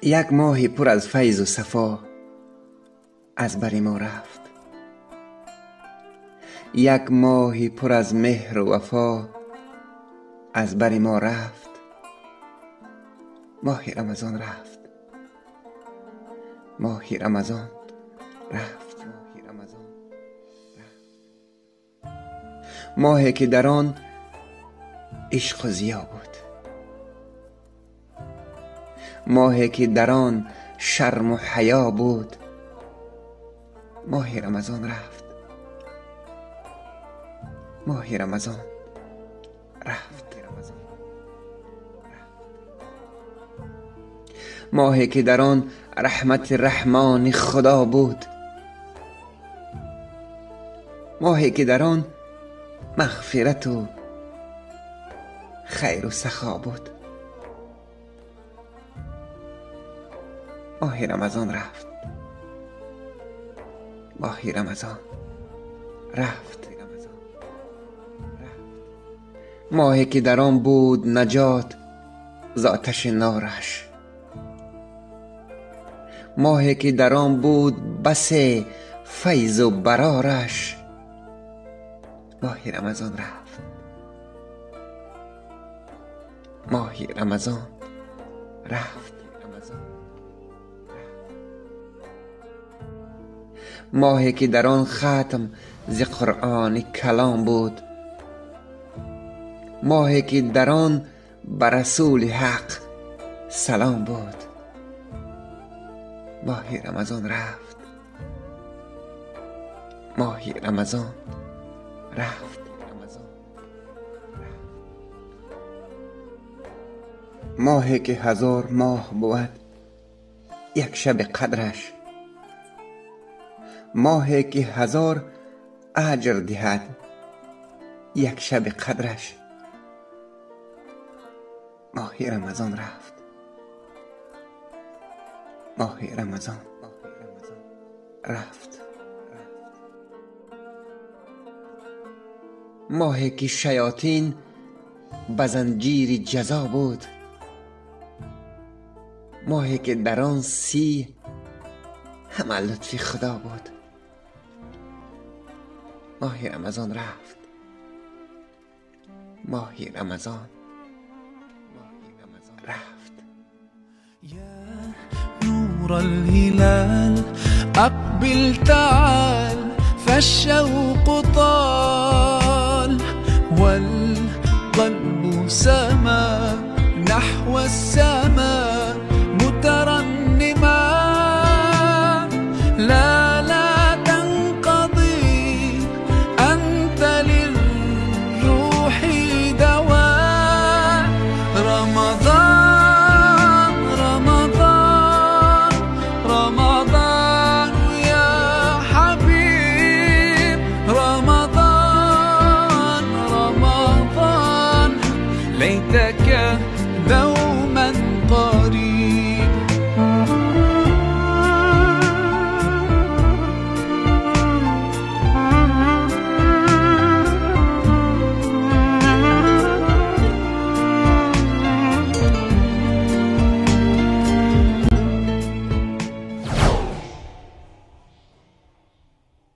یک ماه پر از فیض و صفا از بر ما رفت. یک ماه پر از مهر و وفا از بر ما رفت. ماه رمضان رفت. ماه رمضان رفت. ماهی که در آن عشق و ضیا بود. ماهی که در آن شرم و حیا بود. ماه رمضان رفت. ماه رمضان رفت. ماهی که در آن رحمت رحمان خدا بود. ماهی که در آن مغفرت و خیر و سخا بود. ماه رمضان رفت. ماه رمضان رفت. ماهی که در آن بود نجات ز آتش نارش. ماهی که در آن بود بس فیض و برارش. ماه رمضان رفت. ماه رمضان رفت. ماهی که در آن ختم ز قرآن کلام بود. ماهی که در آن بر رسول حق سلام بود. ماه رمضان رفت. ماه رمضان رفت. ماهی که 1000 ماه بود یک شب قدرش. ماهی که 1000 اجر دهد یک شب قدرش. ماه رمضان رفت. ماه رمضان رفت. ماهی که شیاطین به زنجیر جزا بود. ماهی که در آن 30 همه لطف خدا بود. ماه رمضان رفت. ماه رمضان رفت. يا نور الهلال أقبل تعال فالشوق طال والقلب سما نحو السماء.